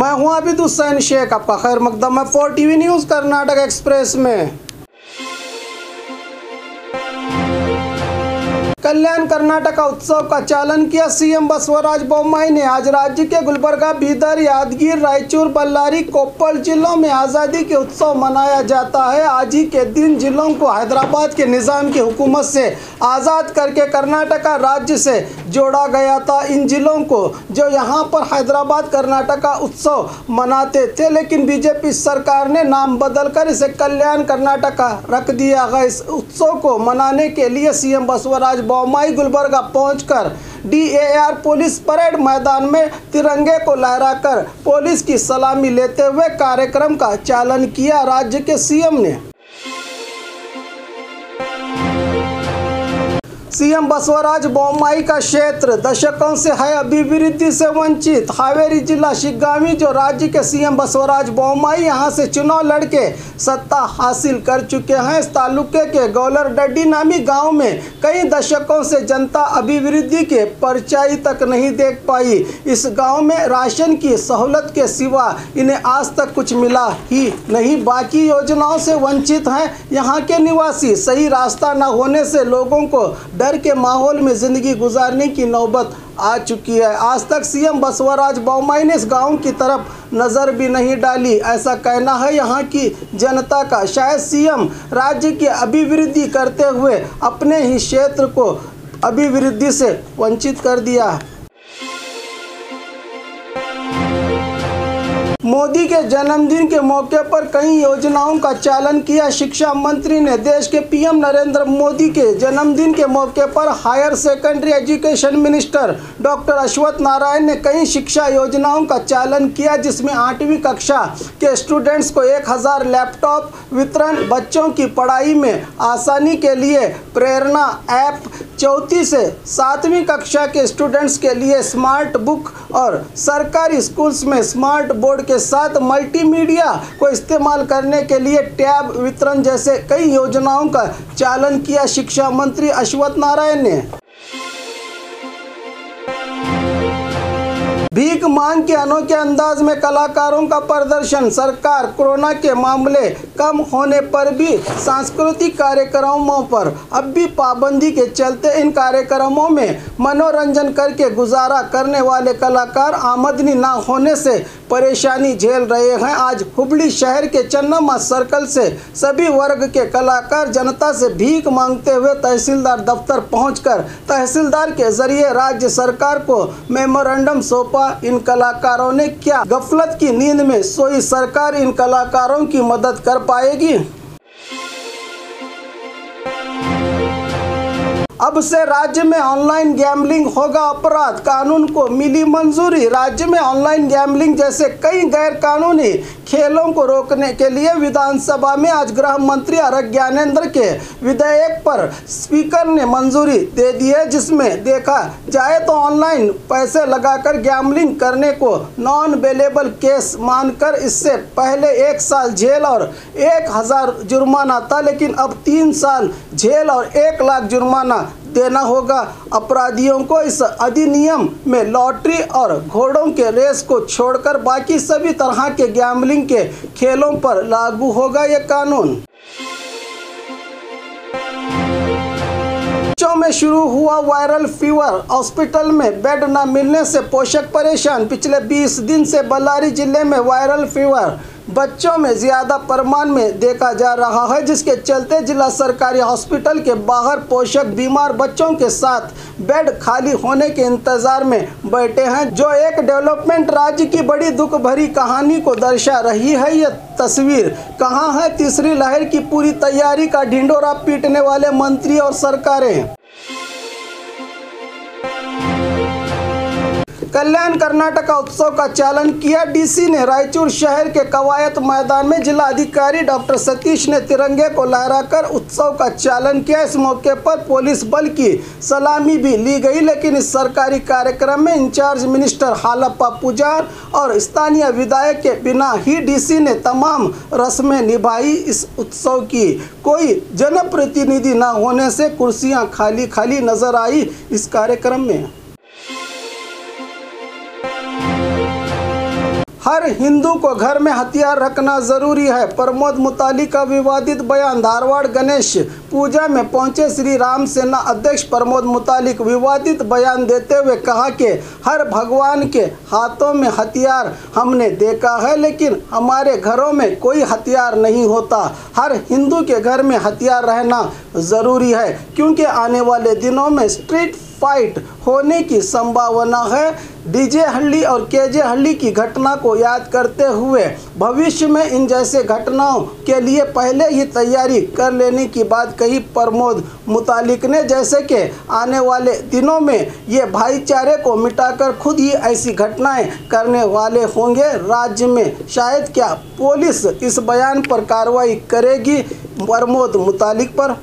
मैं हूं आबिद हुसैन शेख, आपका खैर मकदम है 4 टीवी न्यूज़ कर्नाटक एक्सप्रेस में। कल्याण कर्नाटक उत्सव का चालन किया सीएम बसवराज बोम्मई ने। आज राज्य के गुलबर्गा, बीदर, यादगीर, रायचूर, बल्लारी, कोप्पल जिलों में आज़ादी के उत्सव मनाया जाता है। आज ही के दिन जिलों को हैदराबाद के निज़ाम की हुकूमत से आज़ाद करके कर्नाटक राज्य से जोड़ा गया था। इन जिलों को जो यहाँ पर हैदराबाद कर्नाटक उत्सव मनाते थे, लेकिन बीजेपी सरकार ने नाम बदलकर इसे कल्याण कर्नाटक रख दिया गया। इस उत्सव को मनाने के लिए सीएम बसवराज बोम्मई गुलबर्गा पहुंचकर DAR पुलिस परेड मैदान में तिरंगे को लहराकर पुलिस की सलामी लेते हुए कार्यक्रम का चालन किया। राज्य के सीएम ने सीएम बसवराज बोम्मई का क्षेत्र दशकों से है अभिवृद्धि से वंचित। हावेरी जिला शिग्गांवी जो राज्य के सीएम बसवराज बोम्मई यहां से चुनाव लड़के सत्ता हासिल कर चुके हैं। इस तालुके के गौलरडड्डी नामी गांव में कई दशकों से जनता अभिवृद्धि के परछाई तक नहीं देख पाई। इस गांव में राशन की सहूलत के सिवा इन्हें आज तक कुछ मिला ही नहीं। बाकी योजनाओं से वंचित हैं यहाँ के निवासी। सही रास्ता न होने से लोगों को डर के माहौल में जिंदगी गुजारने की नौबत आ चुकी है। आज तक सीएम बसवराज बोम्मई ने इस गांव की तरफ नज़र भी नहीं डाली, ऐसा कहना है यहाँ की जनता का। शायद सीएम राज्य की अभिवृद्धि करते हुए अपने ही क्षेत्र को अभिवृद्धि से वंचित कर दिया। मोदी के जन्मदिन के मौके पर कई योजनाओं का चालन किया। शिक्षा मंत्री ने देश के PM नरेंद्र मोदी के जन्मदिन के मौके पर higher secondary education minister doctor Ashwath Narayan ने कई शिक्षा योजनाओं का चालन किया, जिसमें 8वीं कक्षा के स्टूडेंट्स को 1000 लैपटॉप वितरण, बच्चों की पढ़ाई में आसानी के लिए प्रेरणा ऐप, 4वीं से 7वीं कक्षा के स्टूडेंट्स के लिए स्मार्ट बुक और सरकारी स्कूल्स में स्मार्ट बोर्ड के साथ मल्टीमीडिया को इस्तेमाल करने के लिए टैब वितरण जैसे कई योजनाओं का चालन किया शिक्षा मंत्री अश्वत्थ नारायण ने। भीख मांग के अनोखे अंदाज में कलाकारों का प्रदर्शन। सरकार कोरोना के मामले कम होने पर भी सांस्कृतिक कार्यक्रमों पर अब भी पाबंदी के चलते इन कार्यक्रमों में मनोरंजन करके गुजारा करने वाले कलाकार आमदनी न होने से परेशानी झेल रहे हैं। आज हुबली शहर के चन्नम्मा सर्कल से सभी वर्ग के कलाकार जनता से भीख मांगते हुए तहसीलदार दफ्तर पहुंचकर तहसीलदार के जरिए राज्य सरकार को मेमोरेंडम सौंपा। इन कलाकारों ने क्या गफलत की नींद में सोई सरकार इन कलाकारों की मदद कर पाएगी? अब से राज्य में ऑनलाइन गैम्बलिंग होगा अपराध, कानून को मिली मंजूरी। राज्य में ऑनलाइन गैम्बलिंग जैसे कई गैर कानूनी खेलों को रोकने के लिए विधानसभा में आज गृह मंत्री आर ज्ञानेंद्र के विधेयक पर स्पीकर ने मंजूरी दे दी है, जिसमें देखा जाए तो ऑनलाइन पैसे लगाकर गैम्बलिंग करने को नॉन बेलेबल केस मानकर इससे पहले 1 साल जेल और 1000 जुर्माना था, लेकिन अब 3 साल जेल और 1 लाख जुर्माना देना होगा। अपराधियों को इस अधिनियम में लॉटरी और घोड़ों के रेस को छोड़कर बाकी सभी तरह के गैम्बलिंग के खेलों पर लागू होगा यह कानून। बच्चों में शुरू हुआ वायरल फीवर, हॉस्पिटल में बेड न मिलने से पोषक परेशान। पिछले 20 दिन से बल्लारी जिले में वायरल फीवर बच्चों में ज़्यादा परिमाण में देखा जा रहा है, जिसके चलते जिला सरकारी हॉस्पिटल के बाहर पोषक बीमार बच्चों के साथ बेड खाली होने के इंतजार में बैठे हैं, जो एक डेवलपमेंट राज्य की बड़ी दुख भरी कहानी को दर्शा रही है। यह तस्वीर कहाँ है तीसरी लहर की पूरी तैयारी का ढिंढोरा पीटने वाले मंत्री और सरकारें? कल्याण कर्नाटक उत्सव का चालन किया। डीसी ने रायचूर शहर के कवायद मैदान में जिला अधिकारी डॉक्टर सतीश ने तिरंगे को लहराकर उत्सव का चालन किया। इस मौके पर पुलिस बल की सलामी भी ली गई, लेकिन इस सरकारी कार्यक्रम में इंचार्ज मिनिस्टर हालप्पा पुजार और स्थानीय विधायक के बिना ही डीसी ने तमाम रस्में निभाई। इस उत्सव की कोई जनप्रतिनिधि न होने से कुर्सियां खाली खाली नजर आई इस कार्यक्रम में। हर हिंदू को घर में हथियार रखना जरूरी है। प्रमोद मुतालिक का विवादित बयान। धारवाड़ गणेश पूजा में पहुंचे श्री राम सेना अध्यक्ष प्रमोद मुतालिक विवादित बयान देते हुए कहा कि हर भगवान के हाथों में हथियार हमने देखा है, लेकिन हमारे घरों में कोई हथियार नहीं होता। हर हिंदू के घर में हथियार रहना ज़रूरी है, क्योंकि आने वाले दिनों में स्ट्रीट फाइट होने की संभावना है। डीजे हल्ली और केजे हल्ली की घटना को याद करते हुए भविष्य में इन जैसे घटनाओं के लिए पहले ही तैयारी कर लेने की बात कही प्रमोद मुतालिक ने। जैसे कि आने वाले दिनों में ये भाईचारे को मिटाकर खुद ही ऐसी घटनाएं करने वाले होंगे राज्य में। शायद क्या पुलिस इस बयान पर कार्रवाई करेगी प्रमोद मुतालिक पर।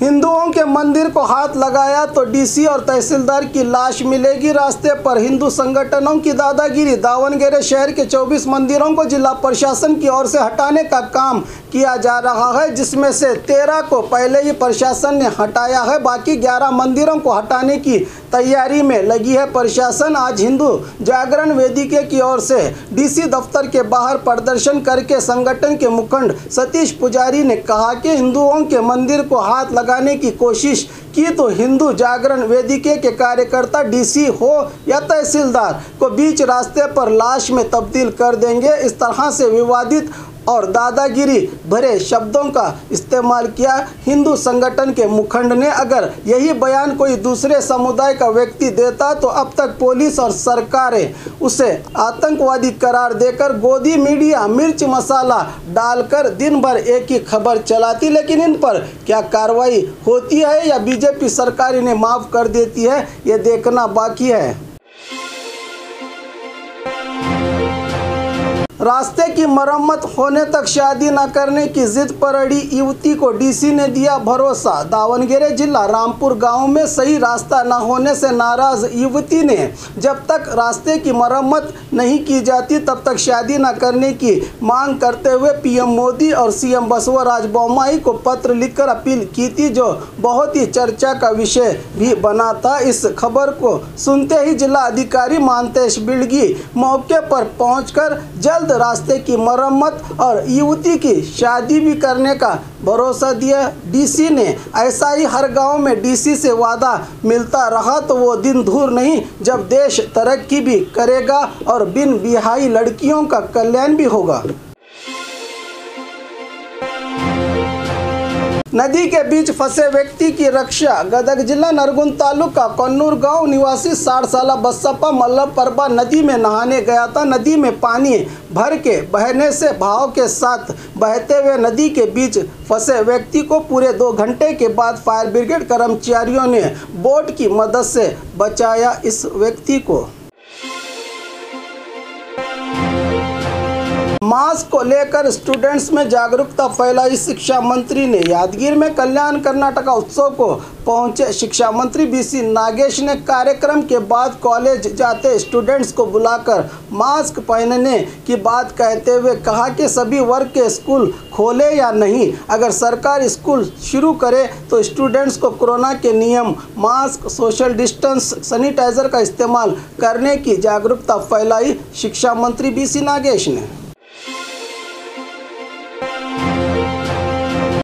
हिंदुओं के मंदिर को हाथ लगाया तो डीसी और तहसीलदार की लाश मिलेगी। रास्ते पर हिंदू संगठनों की दादागिरी। दावणगेरे शहर के 24 मंदिरों को जिला प्रशासन की ओर से हटाने का काम किया जा रहा है, जिसमें से 13 को पहले ही प्रशासन ने हटाया है। बाकी 11 मंदिरों को हटाने की तैयारी में लगी है प्रशासन। आज हिंदू जागरण वेदिके की ओर से डीसी दफ्तर के बाहर प्रदर्शन करके संगठन के मुखंड सतीश पुजारी ने कहा कि हिंदुओं के मंदिर को हाथ लगाने की कोशिश की तो हिंदू जागरण वेदिके के कार्यकर्ता डीसी हो या तहसीलदार को बीच रास्ते पर लाश में तब्दील कर देंगे। इस तरह से विवादित और दादागिरी भरे शब्दों का इस्तेमाल किया हिंदू संगठन के मुखंड ने। अगर यही बयान कोई दूसरे समुदाय का व्यक्ति देता तो अब तक पुलिस और सरकारें उसे आतंकवादी करार देकर गोदी मीडिया मिर्च मसाला डालकर दिन भर एक ही खबर चलाती। लेकिन इन पर क्या कार्रवाई होती है या बीजेपी सरकार इन्हें माफ़ कर देती है, ये देखना बाकी है। रास्ते की मरम्मत होने तक शादी न करने की जिद पर अड़ी युवती को डीसी ने दिया भरोसा। दावणगेरे जिला रामपुर गांव में सही रास्ता न होने से नाराज युवती ने जब तक रास्ते की मरम्मत नहीं की जाती तब तक शादी न करने की मांग करते हुए पीएम मोदी और सीएम बसवराज बोम्मई को पत्र लिखकर अपील की थी, जो बहुत ही चर्चा का विषय भी बना था। इस खबर को सुनते ही जिला अधिकारी मानतेश बिड़गी मौके पर पहुंचकर जल्द रास्ते की मरम्मत और युवती की शादी भी करने का भरोसा दिया। डीसी ने ऐसा ही हर गांव में डीसी से वादा मिलता रहा तो वो दिन दूर नहीं जब देश तरक्की भी करेगा और बिन बिहाई लड़कियों का कल्याण भी होगा। नदी के बीच फंसे व्यक्ति की रक्षा। गदग जिला नरगुन तालुका कन्नूर गांव निवासी 60 साला बसप्पा मल्लपरबा नदी में नहाने गया था। नदी में पानी भर के बहने से भाव के साथ बहते हुए नदी के बीच फंसे व्यक्ति को पूरे 2 घंटे के बाद फायर ब्रिगेड कर्मचारियों ने बोट की मदद से बचाया इस व्यक्ति को। मास्क को लेकर स्टूडेंट्स में जागरूकता फैलाई शिक्षा मंत्री ने। यादगीर में कल्याण कर्नाटका उत्सव को पहुंचे शिक्षा मंत्री बीसी नागेश ने कार्यक्रम के बाद कॉलेज जाते स्टूडेंट्स को बुलाकर मास्क पहनने की बात कहते हुए कहा कि सभी वर्ग के स्कूल खोले या नहीं, अगर सरकार स्कूल शुरू करे तो स्टूडेंट्स को कोरोना के नियम, मास्क, सोशल डिस्टेंस, सैनिटाइजर का इस्तेमाल करने की जागरूकता फैलाई शिक्षा मंत्री बीसी नागेश ने।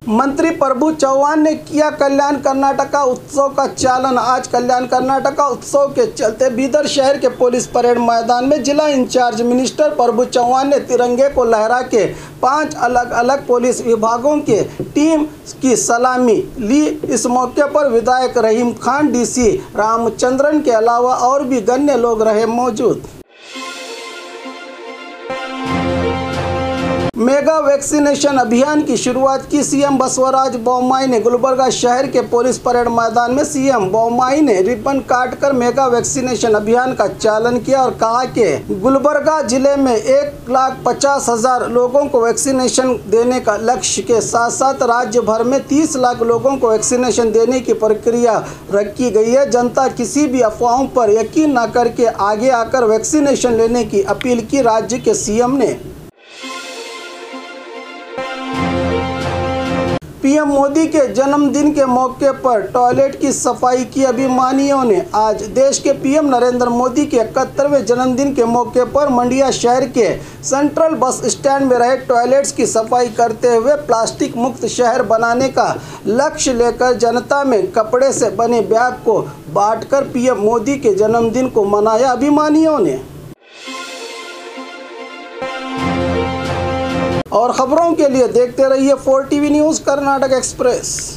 मंत्री प्रभु चौहान ने किया कल्याण कर्नाटका उत्सव का चालन। आज कल्याण कर्नाटका उत्सव के चलते बीदर शहर के पुलिस परेड मैदान में जिला इंचार्ज मिनिस्टर प्रभु चौहान ने तिरंगे को लहरा के 5 अलग अलग पुलिस विभागों के टीम की सलामी ली। इस मौके पर विधायक रहीम खान, डीसी रामचंद्रन के अलावा और भी गण्य लोग रहे मौजूद। मेगा वैक्सीनेशन अभियान की शुरुआत की सीएम बसवराज बोम्मई ने। गुलबर्गा शहर के पुलिस परेड मैदान में सीएम बोम्मई ने रिबन काटकर मेगा वैक्सीनेशन अभियान का चालन किया और कहा कि गुलबर्गा जिले में 1,50,000 लोगों को वैक्सीनेशन देने का लक्ष्य के साथ साथ राज्य भर में 30 लाख लोगों को वैक्सीनेशन देने की प्रक्रिया रखी गई है। जनता किसी भी अफवाहों पर यकीन न करके आगे आकर वैक्सीनेशन लेने की अपील की राज्य के सीएम ने। पीएम मोदी के जन्मदिन के मौके पर टॉयलेट की सफाई की अभिमानियों ने। आज देश के पीएम नरेंद्र मोदी के 71वें जन्मदिन के मौके पर मंडिया शहर के सेंट्रल बस स्टैंड में रहे टॉयलेट्स की सफाई करते हुए प्लास्टिक मुक्त शहर बनाने का लक्ष्य लेकर जनता में कपड़े से बने बैग को बांटकर पीएम मोदी के जन्मदिन को मनाया अभिमानियों ने। और खबरों के लिए देखते रहिए 4 TV न्यूज़ कर्नाटक एक्सप्रेस।